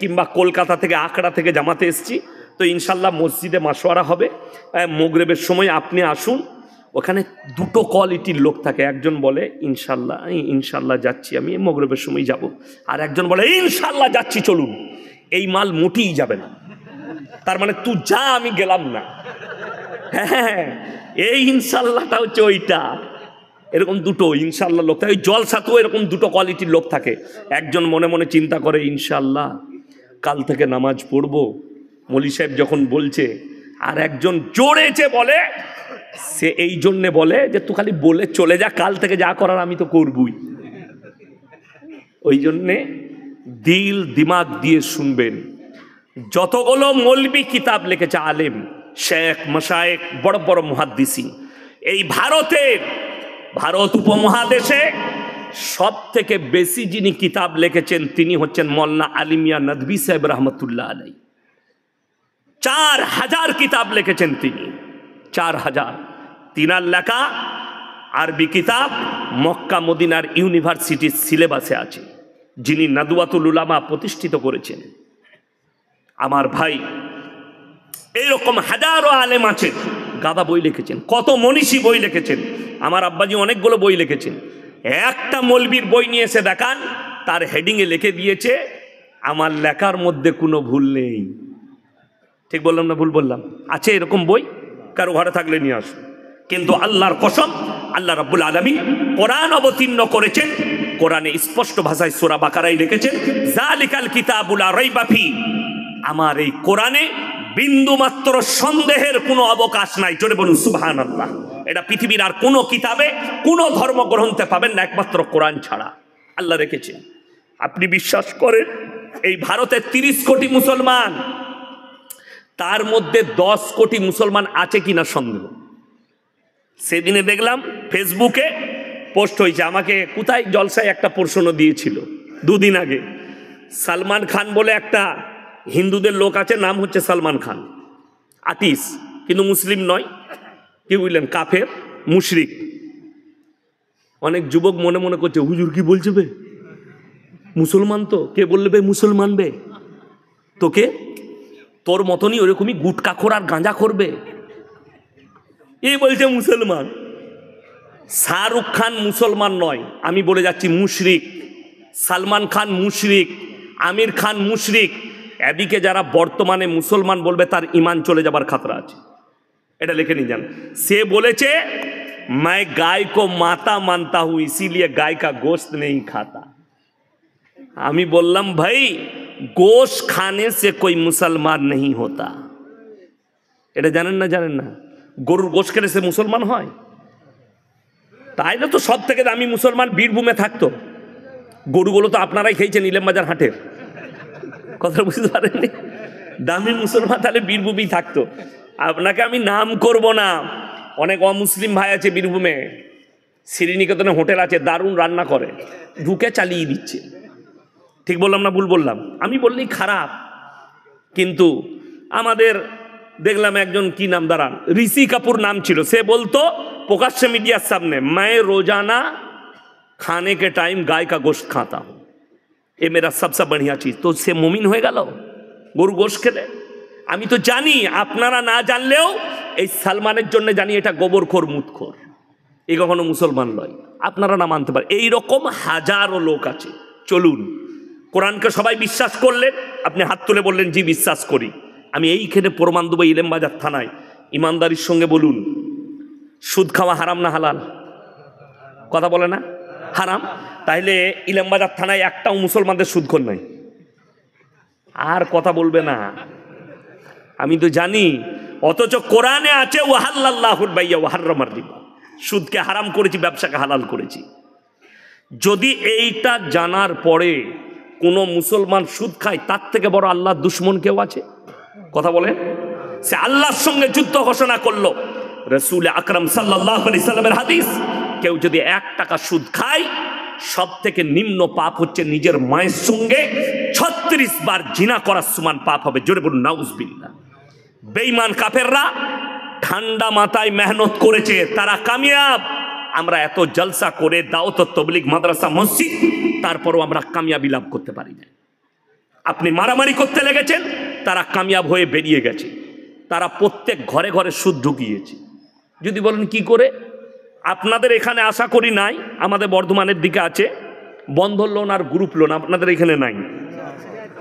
কিংবা কলকাতা থেকে আখড়া থেকে জামাতে এসছি, তো ইনশাল্লাহ মসজিদে মাসওয়ারা হবে, মাগরিবের সময় আপনি আসুন। ওখানে দুটো কোয়ালিটির লোক থাকে, একজন বলে ইনশাল্লাহ ইনশাল্লাহ যাচ্ছি, আমি মাগরিবের সময় যাব, আর একজন বলে ইনশাল্লাহ যাচ্ছি চলুন। এই মাল মোটেই যাবে না, তার মানে তুই যা আমি গেলাম না। হ্যাঁ, এই ইনশাল্লাহটা হচ্ছে ওইটা। এরকম দুটো ইনশাল্লাহ লোক থাকে, ওই জলসাতেও এরকম দুটো কোয়ালিটির লোক থাকে। একজন মনে মনে চিন্তা করে ইনশাল্লাহ কাল থেকে নামাজ পড়বো, মৌলী সাহেব যখন বলছে, আর একজন জোরেছে বলে, সে এই জন্যে বলে যে তুই খালি বলে চলে যা, কাল থেকে যা করার আমি তো করবই। ওই জন্যে দিল দিমাগ দিয়ে শুনবেন। যতগুলো মৌলবি কিতাব লিখেছে আলেম, শেখ, মাশায়েখ, বড় বড় মুহাদ্দিসিন, এই ভারত উপমহাদেশে সব থেকে বেশি যিনি কিতাব লিখেছেন তিনি হচ্ছেন মৌলানা আলী মিয়া নদভী সাহেব রহমতুল্লাহ আলাই। 4000 কিতাব লিখেছেন তিনি, 4000। তিনার লেখা আরবি কিতাব মক্কা মদিনার ইউনিভার্সিটির সিলেবাসে আছে, যিনি নাদওয়াতুল উলামা প্রতিষ্ঠিত করেছেন। আমার ভাই, এইরকম হাজারো আলেম আছেন, গাদা বই লিখেছেন, কত মনীষী বই লিখেছেন। আমার আব্বাজি অনেকগুলো বই লিখেছেন। একটা মৌলবীর বই নিয়ে এসে দেখান, তার হেডিংয়ে লিখে দিয়েছে আমার লেখার মধ্যে কোনো ভুল নেই। ঠিক বললাম না ভুল বললাম? আছে এরকম বই? কারো ঘরে থাকলে নিয়ে আসুন। কিন্তু আল্লাহর কসম, আল্লাহ রাব্বুল আলামিন কোরআন অবতীর্ণ করেছেন, কোরআনে স্পষ্ট ভাষায় সূরা বাকারায় লিখেছেন যালিকাল কিতাবুল লা রাইবা ফি। আমার এই কোরআনে বিন্দুমাত্র সন্দেহের কোনো অবকাশ নাই। জোরে বলুন সুবহানাল্লাহ। এটা পৃথিবীর আর কোনো কিতাবে, কোনো ধর্মগ্রন্থে পাবেন না, একমাত্র কোরআন ছাড়া আল্লাহ রেখেছেন। আপনি বিশ্বাস করেন এই ভারতের 30 কোটি মুসলমান, তার মধ্যে 10 কোটি মুসলমান আছে কিনা সন্দেহ। সেদিনে দেখলাম ফেসবুকে পোস্ট হয়েছে, আমাকে কোথায় জলসায় একটা প্রশ্ন দিয়েছিল 2 দিন আগে। সালমান খান বলে একটা হিন্দুদের লোক আছে, নাম হচ্ছে সালমান খান, আর্টিস্ট, কিন্তু মুসলিম নয়। কি বুঝলেন? কাফের, মুশরিক। অনেক যুবক মনে মনে করছে হুজুর কি বলছে বে, মুসলমান তো, কে বললে বে মুসলমান বে, তোকে তোর মতনই ওরকমই গুটকাখোর আর গাঁজা করবে, এই বলছে মুসলমান। শাহরুখ খান মুসলমান নয়, আমি বলে যাচ্ছি মুশরিক। সালমান খান মুশরিক, আমির খান মুশরিক। এদিকে যারা বর্তমানে মুসলমান বলবে তার ইমান চলে যাবার খাতরা আছে, এটা লিখে নিয়ে যান। সে বলেছে मैं गाय को माता मानता हूं इसीलिए गाय का गोश्त नहीं खाता। আমি বললাম ভাই গোশ্ত খানে সে कोई মুসলমান नहीं होता। এটা জানেন না? জানেন না? গরুর গোশ্ত খেলে সে মুসলমান হয়? তাই না তো সব থেকে দামি মুসলমান বীরভূমে থাকতো। গরুগুলো তো আপনারাই খেয়েছেন ইলেমবাজার হাটের, কথা বুঝতে পারেননি? দামি মুসলমান তাহলে বীরভূমেই থাকতো। আপনাকে আমি নাম করব না, অনেক অমুসলিম ভাই আছে বীরভূমে, শ্রীনিকেতনে হোটেল আছে, দারুণ রান্না করে, ঢুকে চালিয়ে দিচ্ছে। ঠিক বললাম না ভুল বললাম? আমি বললেই খারাপ। কিন্তু আমাদের দেখলাম একজন, কি নাম, দাঁড়ান, ঋষি কাপুর নাম ছিল, সে বলতো প্রকাশ্যে মিডিয়ার সামনে मैं रोजाना खाने के टाइम गाय का गोश्त खाता हूं, ये मेरा सबसे बढ़िया चीज। तो সে মুমিন হয়ে গেল গরু গোশ্ত খেলে? আমি তো জানি, আপনারা না জানলেও এই সালমানের জন্য জানি এটা গোবরখোর মুতখোর, এ কখনো মুসলমান নয়। আপনারা না মানতে পারেন, এইরকম হাজারো লোক আছে। চলুন, কোরআনকে সবাই বিশ্বাস করলেন, আপনি হাত তুলে বললেন জি বিশ্বাস করি। আমি এইখানে প্রমাণ দেবো ইলেমবাজার থানায়। ইমানদারির সঙ্গে বলুন, সুদ খাওয়া হারাম না হালাল? কথা বলে না হারাম? তাইলে ইলেমবাজার থানায় একটাও মুসলমানদের সুদখোর নাই। আর কথা বলবে না, আমি তো জানি। অথচ কোরআনে আছে ওয়াহাল্লাল্লাহুল বাইয়া ওয়া হাররামার রিবা, সুদকে হারাম করেছি, ব্যবসাকে হালাল করেছি। যদি এইটা জানার পরে কোনো মুসলমান সুদ খায়, তার থেকে বড় আল্লাহর দুশমন কেউ আছে? কথা বলে? সে আল্লাহর সঙ্গে যুদ্ধ ঘোষণা করলো। রাসূল আকরাম সাল্লাল্লাহু আলাইহি সাল্লামের হাদিস, কেউ যদি 1 টাকা সুদ খায়, সব থেকে নিম্ন পাপ হচ্ছে নিজের মায়ের সঙ্গে 36 বার জিনা করার সমান পাপ হবে। জোরে বলুন নাউজুবিল্লাহ। বেঈমান কাফেররা ঠান্ডা মাথায় মেহনত করেছে, তারা কামিয়াব। আমরা এত জলসা করে দাওয়াত, তাবলীগ, মাদ্রাসা, মসজিদ, তারপরও আমরা কামিয়াবি লাভ করতে পারি না। আপনি মারামারি করতে লেগেছেন, তারা কামিয়াব হয়ে বেরিয়ে গেছে। তারা প্রত্যেক ঘরে ঘরে সুদ ঢুকিয়েছে। যদি বলেন কি করে, আপনাদের এখানে আশা করি নাই, আমাদের বর্ধমানের দিকে আছে বন্ধন লোন আর গ্রুপ লোন, আপনাদের এখানে নাই?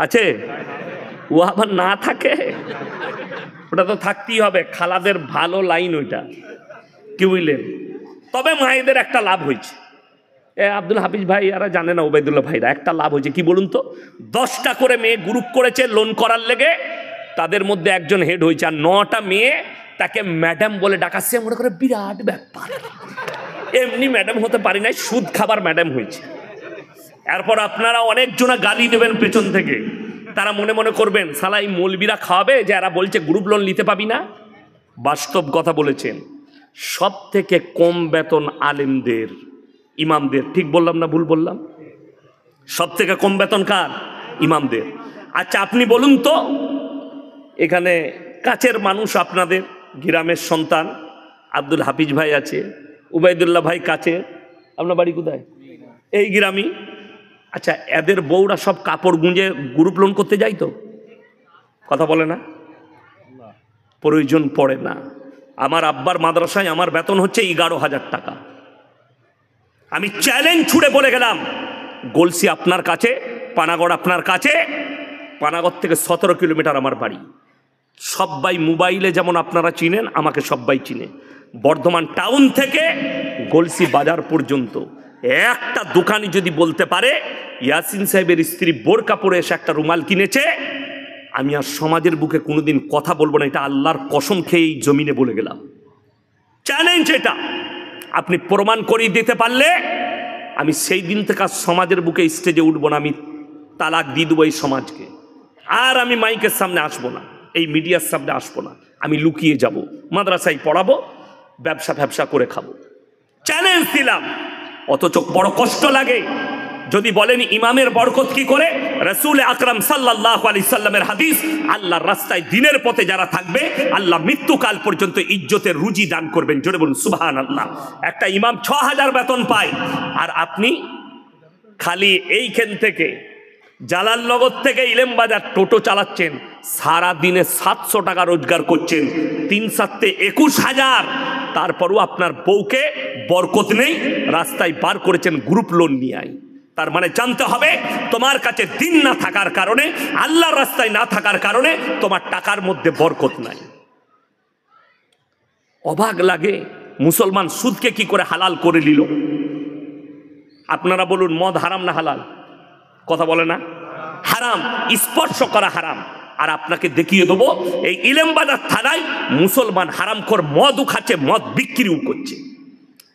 আছে? ও আবার না থাকে, ওটা তো থাকতেই হবে, খালাদের ভালো লাইন ওইটা, কি বুঝলেন? তবে মায়েদের একটা লাভ হয়েছে, আব্দুল হাফিজ ভাই এরা জানে না, ওবায়দুল্লাহ ভাইরা, একটা লাভ হয়েছে কি বলুন তো, 10টা করে মেয়ে গ্রুপ করেছে লোন করার লেগে, তাদের মধ্যে একজন হেড হয়েছে, আর 9টা মেয়ে তাকে ম্যাডাম বলে ডাকাচ্ছে, মনে করে বিরাট ব্যাপার, এমনি ম্যাডাম হতে পারি নাই, সুদ খাবার ম্যাডাম হয়েছে। এরপর আপনারা অনেকজনা গালি দেবেন পেছন থেকে, তারা মনে মনে করবেন শালা এই মৌলবীরা খাওয়াবে যে এরা বলছে গ্রুপ লোন নিতে পাবি না। বাস্তব কথা বলেছেন, সব থেকে কম বেতন আলেমদের, ইমামদের, ঠিক বললাম না ভুল বললাম? সব থেকে কম বেতন কার? ইমামদের। আচ্ছা আপনি বলুন তো, এখানে কাছের মানুষ আপনাদের গ্রামের সন্তান আব্দুল হাফিজ ভাই আছে, উবাইদুল্লাহ ভাই কাছে, আপনার বাড়ি কোথায়? এই গ্রামই। আচ্ছা এদের বউরা সব কাপড় গুঁজে গ্রুপ লোন করতে যায় তো? কথা বলে না? প্রয়োজন পড়ে না। আমার আব্বার মাদ্রাসায় আমার বেতন হচ্ছে 11,000 টাকা। আমি চ্যালেঞ্জ ছুড়ে বলে গেলাম, গলসি আপনার কাছে, পানাগড় আপনার কাছে, পানাগড় থেকে 17 কিলোমিটার আমার বাড়ি। সবাই মোবাইলে যেমন আপনারা চিনেন, আমাকে সবাই চিনে। বর্ধমান টাউন থেকে গলসি বাজার পর্যন্ত একটা দোকানি যদি বলতে পারে ইয়াসিন সাহেবের স্ত্রী বোরকা পরে এসে একটা রুমাল কিনেছে, আমি আর সমাজের বুকে কোনোদিন কথা বলবো না, এটা আল্লাহর কসম খেয়ে এই জমিনে বলে গেলাম। চ্যালেঞ্জ এটা, আপনি প্রমাণ করিয়ে দিতে পারলে আমি সেই দিন থেকে সমাজের বুকে স্টেজে উঠবো না, আমি তালাক দিয়ে দেবো এই সমাজকে। আর আমি মাইকের সামনে আসবো না, এই মিডিয়ার সামনে আসবো না, আমি লুকিয়ে যাব, মাদ্রাসায় পড়াবো, ব্যবসা করে খাবো। চ্যালেঞ্জ দিলাম। অথচ বড় কষ্ট লাগে যদি বলেন ইমামের বরকত কি করে? রাসূল আকরাম সাল্লাল্লাহু আলাইহি সাল্লামের হাদিস, আল্লাহর রাস্তায় দিনের পথে যারা থাকবে আল্লাহ মৃত্যুকাল পর্যন্ত ইজ্জতের রুজি দান করবেন। জোরে বলুন সুবহানাল্লাহ। একটা ইমাম 6000 বেতন পায়, আর আপনি খালি এইখান থেকে জালালনগর থেকে ইলেমবাজার টোটো চালাচ্ছেন, সারা দিনে 700 টাকা রোজগার করছেন, 3-7 21,000, তারপরও আপনার বউকে বরকত নেই, রাস্তায় বার করেছেন গ্রুপ লোন নিয়ে আই। তার মানে জানতে হবে তোমার কাছে দিন না থাকার কারণে, আল্লাহর রাস্তায় না থাকার কারণে তোমার টাকার মধ্যে বরকত নাই। অবাক লাগে মুসলমান সুদকে কি করে হালাল করে নিল। আপনারা বলুন মদ হারাম না হালাল? কথা বলে না? হারাম, স্পর্শ করা হারাম। আর আপনাকে দেখিয়ে দেবো এই ইলেমবাজার থানায় মুসলমান হারামখোর মদও খাচ্ছে, মদ বিক্রিও করছে।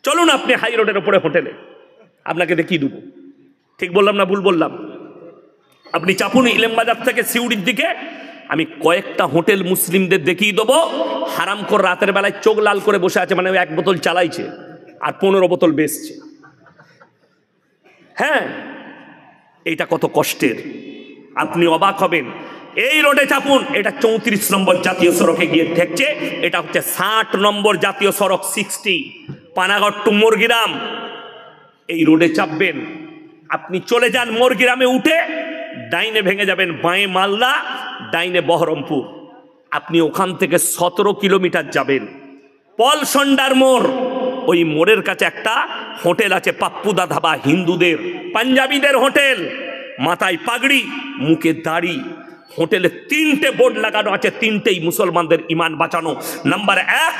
চলুন আপনি হাই রোডের উপরে হোটেলে, আপনাকে দেখিয়ে দেবো। ঠিক বললাম না ভুল বললাম? আপনি চাপুন ইলেমবাজার থেকে সিউড়ির দিকে, আমি কয়েকটা হোটেল মুসলিমদের দেখিয়ে দেবো, হারামখোর রাতের বেলায় চোখ লাল করে বসে আছে, মানে 1 বোতল চালাইছে আর 15 বোতল বেচছে। হ্যাঁ, এইটা কত কষ্টের, আপনি অবাক হবেন। এই রোডে চাপুন, এটা 34 নম্বর জাতীয় সড়কে গিয়ে ঠেকছে, এটা হচ্ছে 60 নম্বর জাতীয় সড়ক 60, পানাগড় টু মোরগ্রাম। এই রোডে চাপবেন, আপনি চলে যান মোরগ্রামে উঠে ডাইনে ভেঙে যাবেন, বাঁয়ে মালদা, ডাইনে বহরমপুর। আপনি ওখান থেকে 17 কিলোমিটার যাবেন, পলসন্ডার মোড়, ওই মোড়ের কাছে একটা হোটেল আছে পাপ্পুদা ধাবা, হিন্দুদের পাঞ্জাবিদের হোটেল, মাথায় পাগড়ি মুখে দাড়ি। হোটেলে 3টে বোর্ড লাগানো আছে, 3টেই মুসলমানদের ইমান বাঁচানো। নাম্বার 1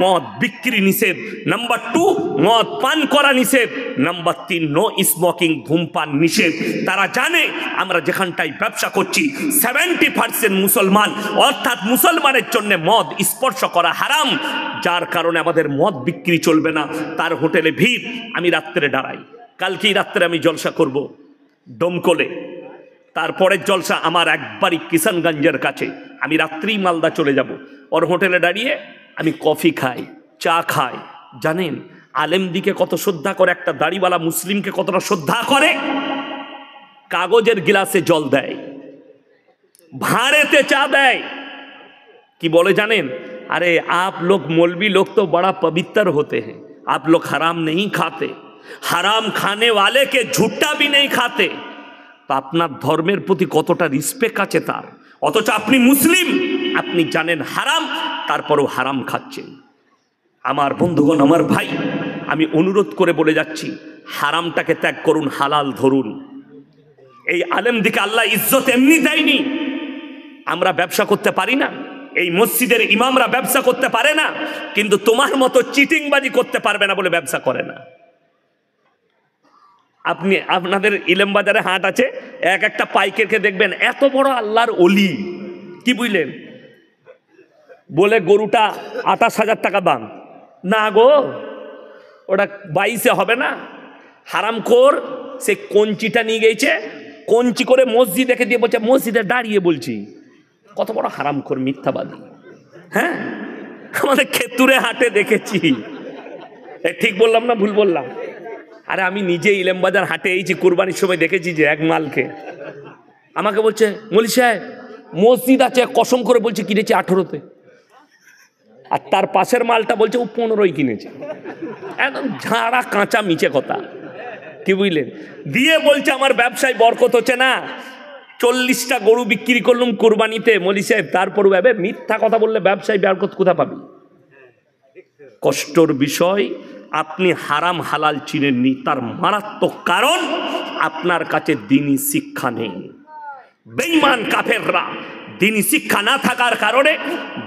মদ বিক্রি নিষেধ, নাম্বার 2 মদ পান করা নিষেধ, নাম্বার 3 নো স্মোকিং, ধূমপান নিষেধ। তারা জানে আমরা যেখানটায় ব্যবসা করছি 70% মুসলমান, অর্থাৎ মুসলমানের জন্য মদ স্পর্শ করা হারাম, যার কারণে আমাদের মদ বিক্রি চলবে না। তার হোটেলে ভিড়। আমি রাত্রে দাঁড়াই, কালকেই রাত্রে আমি জলসা করব ডোমকলে, তারপরের জলসা আমার একবারই কিষানগঞ্জের কাছে, আমি রাত্রি মালদা চলে যাব। ওর হোটেলে দাঁড়িয়ে আমি কফি খাই, চা খাই। জানেন আলেমদিকে কত শ্রদ্ধা করে, একটা দাড়িওয়ালা মুসলিমকে কতটা শ্রদ্ধা করে। কাগজের গিলাসে জল দেয়, ভাঁড়েতে চা দেয়। কি বলে জানেন? अरे आप लोग मौलवी लोग तो बड़ा पवित्र होते हैं, आप लोग हराम नहीं खाते, हराम खाने वाले के झूठा भी नहीं खाते। তো আপনার ধর্মের প্রতি কতটা রিসপেক্ট আছে তার, অথচ আপনি মুসলিম, আপনি জানেন হারাম, তারপরেও হারাম খাচ্ছেন। আমার বন্ধুগণ, আমার ভাই, আমি অনুরোধ করে বলে যাচ্ছি, হারামটাকে ত্যাগ করুন, হালাল ধরুন। এই আলেম দিকে আল্লাহ ইজ্জত এমনি দেয়নি। আমরা ব্যবসা করতে পারি না, এই মসজিদের ইমামরা ব্যবসা করতে পারে না, কিন্তু তোমার মতো চিটিংবাজি করতে পারবে না বলে ব্যবসা করে না। আপনি আপনাদের ইলেম বাজারে হাট আছে, এক একটা পাইকারকে দেখবেন এত বড় আল্লাহর অলি, কি বুঝলেন, বলে গরুটা 28,000 টাকা দাম। না গো, ওটা 22-এ হবে না। হারামখোর সে কঞ্চিটা নিয়ে গেছে, কঞ্চি করে মসজিদ দেখে দিয়ে বলছে মসজিদে দাঁড়িয়ে বলছি। কত বড় হারামখোর, মিথ্যাবাদী। হ্যাঁ, আমাদের খেতুরে হাটে দেখেছি। ঠিক বললাম না ভুল বললাম? আরে আমি নিজে ইলেমবাজার হাটে এইছি, কোরবানির সময় দেখেছি যে এক মালকে আমাকে বলছে মৌলী সাহেব মসজিদ আছে, কসম করে বলছে কিনেছি 18-তে, আর তার পাশের মালটা বলছে ও 15-ই কিনেছে। একদম ঝাড়া কাঁচা মিছে কথা, কি বুঝলেন? দিয়ে বলছে আমার ব্যবসায় বরকত হচ্ছে না, 40টা গরু বিক্রি করলাম কোরবানিতে। মৌলী সাহেব তারপর ভাবে মিথ্যা কথা বললে ব্যবসায় বরকত কোথা পাবি? কষ্টর বিষয়, আপনি হারাম হালাল চিনেননি, তার মারাত্মক কারণ আপনার কাছে দ্বীনি শিক্ষা নেই। বেঈমান কাফেররা দ্বীনি শিক্ষা না থাকার কারণে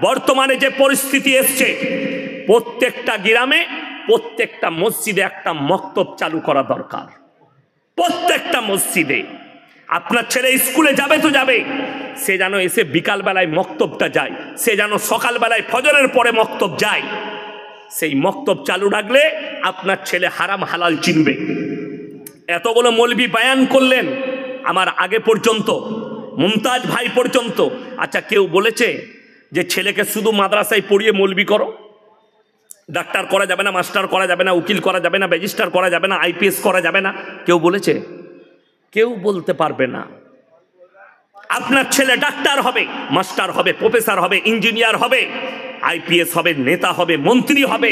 বর্তমানে যে পরিস্থিতি এসছে, প্রত্যেকটা গ্রামে প্রত্যেকটা মসজিদে একটা মক্তব চালু করা দরকার। প্রত্যেকটা মসজিদে আপনার ছেলে স্কুলে যাবে তো যাবে, সে যেন এসে বিকালবেলায় মক্তবটা যায়, সে যেন সকালবেলায় ফজরের পরে মক্তব যায়। সেই মক্তব চালু রাখলে আপনার ছেলে হারাম হালাল চিনবে। এতগুলো মৌলবি বায়ান করলেন আমার আগে পর্যন্ত, মুমতাজ ভাই পর্যন্ত। আচ্ছা, কেউ বলেছে যে ছেলেকে শুধু মাদ্রাসায় পড়িয়ে মৌলবি করো, ডাক্তার করা যাবে না, মাস্টার করা যাবে না, উকিল করা যাবে না, রেজিস্ট্রার করা যাবে না, IPS করা যাবে না? কেউ বলেছে? কেউ বলতে পারবে না। আপনার ছেলে ডাক্তার হবে, মাস্টার হবে, প্রফেসর হবে, ইঞ্জিনিয়ার হবে, IPS হবে, নেতা হবে, মন্ত্রী হবে।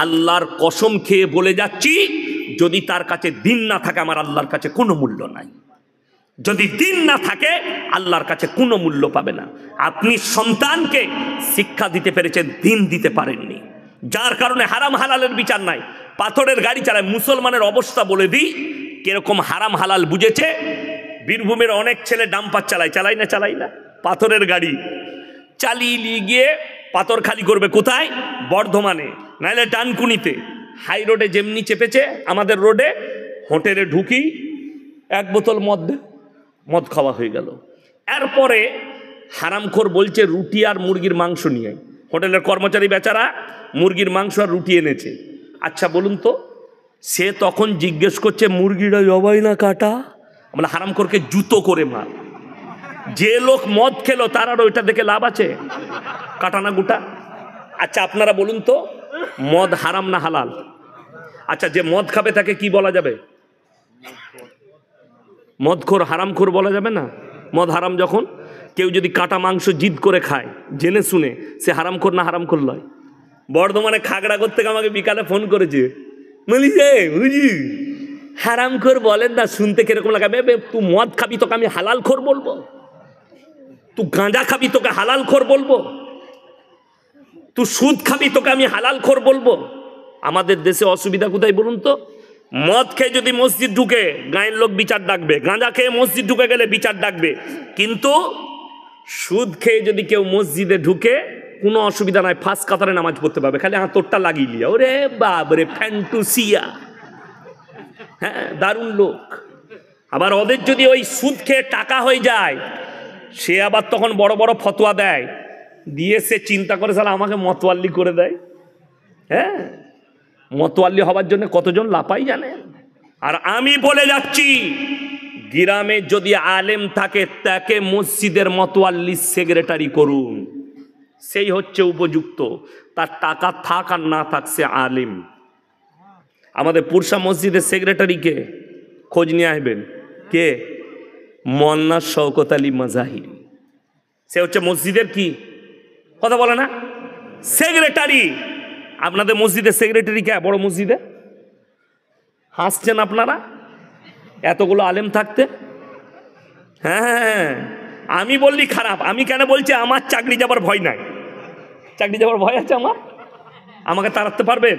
আল্লাহর কসম খেয়ে বলে যাচ্ছি, যদি তার কাছে দিন না থাকে আমার আল্লাহর কাছে কোনো মূল্য নাই। যদি দিন না থাকে আল্লাহর কাছে কোনো মূল্য পাবে না। আপনি সন্তানকে শিক্ষা দিতে পেরেছেন, দিন দিতে পারেননি, যার কারণে হারাম হালালের বিচার নাই। পাথরের গাড়ি চালায়। মুসলমানের অবস্থা বলে দিই কিরকম হারাম হালাল বুঝেছে। বীরভূমের অনেক ছেলে ডাম্পার চালায় না, পাথরের গাড়ি চালিয়ে নিয়ে গিয়ে পাথর খালি করবে কোথায়? বর্ধমানে, নাইলে ডানকুনিতে। হাই রোডে যেমনি চেপেছে আমাদের রোডে, হোটেলে ঢুকি 1 বোতল মদ খাওয়া হয়ে গেল। এরপরে হারামখোর বলছে রুটি আর মুরগির মাংস নিয়ে। হোটেলের কর্মচারী বেচারা মুরগির মাংস আর রুটি এনেছে। আচ্ছা বলুন তো, সে তখন জিজ্ঞেস করছে মুরগিটা জবাই না কাটা? আমরা হারামখোরকে জুতো করে মার। যে লোক মদ খেলো তার আর ওইটা দেখে লাভ আছে? কাটা না গোটা? আচ্ছা আপনারা বলুন তো, মদ হারাম না হালাল? আচ্ছা, যে মদ খাবে তাকে কি বলা যাবে? মদখোর, হারামখোর বলা যাবে না? মদ হারাম যখন, কেউ যদি কাটা মাংস জিদ করে খায় জেনে শুনে, সে হারামখোর না হারামখোর নয়? বর্ধমানে খাগড়াগড় থেকে আমাকে বিকালে ফোন করেছে, বলিছে বুঝি হারামখোর বলেন না, শুনতে কিরকম লাগাবে? তুই মদ খাবি তোকে আমি হালাল খোর বলবো? তুই গাঁজা খাবি তোকে হালাল খোর বলবো? তুই সুদ খাবি তোকে আমি হালাল খোর বলবো? আমাদের দেশে অসুবিধা কোথায় বলুন তো? মদ খেয়ে যদি মসজিদ ঢুকে গায়ের লোক বিচার ডাকবে, গাঁজা খেয়ে মসজিদ ঢুকে গেলে বিচার ডাকবে, কিন্তু সুদ খেয়ে যদি কেউ মসজিদে ঢুকে কোনো অসুবিধা নাই, ফার্স্ট কাতারে নামাজ পড়তে পারবে, খালি হাতটা লাগিয়ে লিয়া। ওরে বাবরে, ফ্যান্টুসিয়া। হ্যাঁ, দারুণ লোক। আবার ওদের যদি ওই সুদ খেয়ে টাকা হয়ে যায়, সে আবার তখন বড় বড় ফতোয়া দেয়, দিয়ে সে চিন্তা করে সালা আমাকে মতওয়াল্লি করে দেয়। হ্যাঁ, মতওয়াল্লি হবার জন্য কতজন লাপাই জানেন। আর আমি বলে যাচ্ছি, গ্রামে যদি আলেম থাকে তাকে মসজিদের মতওয়াল্লি সেক্রেটারি করুন, সেই হচ্ছে উপযুক্ত। তার টাকা থাক আর না থাক, সে আলেম। আমাদের পুরসা মসজিদের সেক্রেটারিকে খোঁজ নিয়ে আসবেন, কে? মোল্লা শওকত আলী মাজাহির। সে হচ্ছে মসজিদের কি কথা বলে না, সেক্রেটারি। আপনাদের মসজিদের সেক্রেটারি কে? বড় মসজিদে হাসছেন আপনারা এতগুলো আলেম থাকতে? হ্যাঁ, আমি বললি খারাপ, আমি কেন বলছি? আমার চাকরি যাবার ভয় নাই। চাকরি যাবার ভয় আছে আমার? আমাকে তাড়াতে পারবে?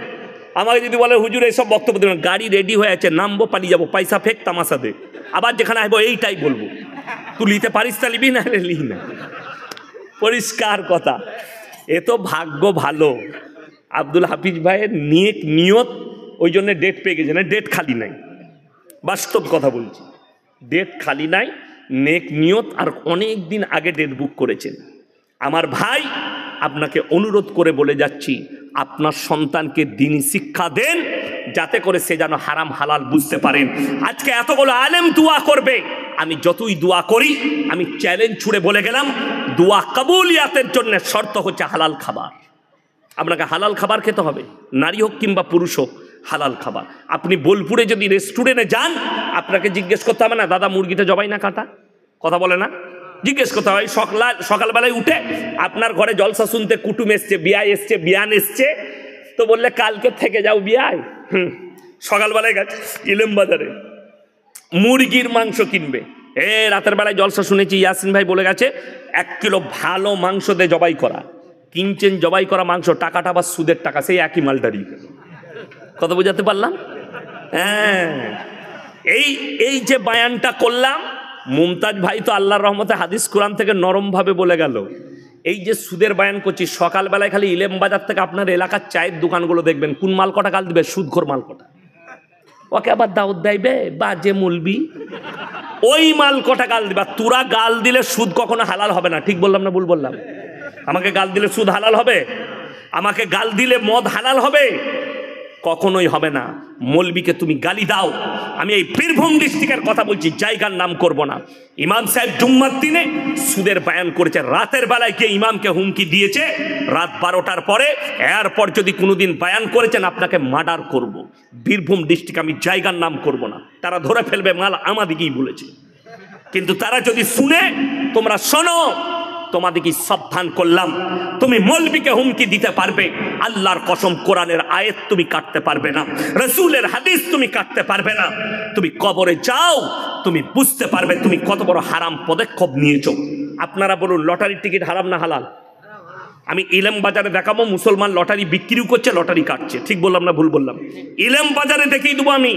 আমাকে যদি বলে হুজুর এইসব বক্তব্য দেবেন, গাড়ি রেডি হয়ে আছে, নামবো, পালিয়ে যাবো, পয়সা ফেক, তামাশা দে, আবার যেখানে আসবো এইটাই বলবো। তুই লিতে পারিস তা লিবি, না লি না, পরিষ্কার কথা। এ তো ভাগ্য ভালো, আব্দুল হাফিজ ভাইয়ের নিয়ত, ওই জন্য ডেট পেয়ে গেছে, না ডেট খালি নাই। বাস্তব কথা বলছি, ডেট খালি নাই, নেক নিয়ত, আর অনেক দিন আগে ডেট বুক করেছেন। আমার ভাই, আপনাকে অনুরোধ করে বলে যাচ্ছি, আপনার সন্তানকে দ্বীনি শিক্ষা দেন, যাতে করে সে যেন হারাম হালাল বুঝতে পারেন। আজকে এতগুলো আলেম দোয়া করবে, আমি যতই দোয়া করি, আমি চ্যালেঞ্জ ছুড়ে বলে গেলাম, দোয়া কবুলিয়াতের জন্য শর্ত হচ্ছে হালাল খাবার। আপনাকে হালাল খাবার খেতে হবে, নারী হোক কিংবা পুরুষ হোক, হালাল খাবার। আপনি বোলপুরে যদি রেস্টুরেন্টে যান, আপনাকে জিজ্ঞেস করতে হবে না দাদা মুরগিটা জবাই না কাটা, কথা বলে না, জিজ্ঞেস করতে হবে। সকালবেলায় উঠে আপনার ঘরে জলসা শুনতে কুটুম এসছে, বিয়াই এসছে, বিয়ান এসছে, তো বললে কালকে থেকে যাও বিয়াই, সকালবেলায় গেছে ইলেম বাজারে মুরগির মাংস কিনবে, রাতের বেলায় জলসা শুনেছি ইয়াসিন ভাই বলে গেছে 1 কিলো ভালো মাংস দিয়ে জবাই করা, কিনছেন জবাই করা মাংস, টাকাটা আবার সুদের টাকা, সেই একই মালটারি। কথা বোঝাতে পারলাম? হ্যাঁ, এই যে বায়ানটা করলাম, মুমতাজ ভাই তো আল্লাহর রহমতে হাদিস কোরআন থেকে নরম ভাবে বলে গেল। এই যে সুদের বায়ান করছি, সকালবেলায় খালি ইলেম বাজার থেকে আপনার এলাকার চায়ের দোকানগুলো দেখবেন, কোন মাল কটা গাল দিবে, সুদখোর মাল কটা, ওকে আবার দাওয়াত দেবে বাজে মুলবি, ওই মাল কটা গাল দিবা। তোরা গাল দিলে সুদ কখনো হালাল হবে না, ঠিক বললাম না ভুল বললাম? আমাকে গাল দিলে সুদ হালাল হবে? আমাকে গাল দিলে মদ হালাল হবে? কখনোই হবে না। মৌলবীকে তুমি গালি দাও, আমি এই বীরভূম ডিস্ট্রিক্টের কথা বলছি, জায়গার নাম করব না। ইমাম সাহেব জুম্মার দিনে সুদের বয়ান করেছে, রাতের বেলায় কে ইমামকে হুমকি দিয়েছে, রাত 12টার পরে, এরপর যদি কোনোদিন বয়ান করেছেন আপনাকে মার্ডার করব। বীরভূম ডিস্ট্রিক্ট আমি জায়গার নাম করব না, তারা ধরে ফেলবে, মাল আমাদিকেই বলেছে। কিন্তু তারা যদি শুনে, তোমরা শোনো, তোমাদেরকে সাবধান করলাম, তুমি মৌলবীকে হুমকি দিতে পারবে, আল্লাহর কসম কোরআনের আয়াত তুমি কাটতে পারবে না, রাসূলের হাদিস তুমি কাটতে পারবে না। তুমি কবরে যাও, তুমি বুঝতে পারবে তুমি কত বড় হারাম পদক্ষেপ নিয়েছো। আপনারা বলুন, লটারির টিকিট হারাম না হালাল? আমি ইলেম বাজারে দেখাবো, মুসলমান লটারি বিক্রিও করছে, লটারি কাটছে, ঠিক বললাম না ভুল বললাম? ইলেম বাজারে দেখিয়ে দেবো আমি।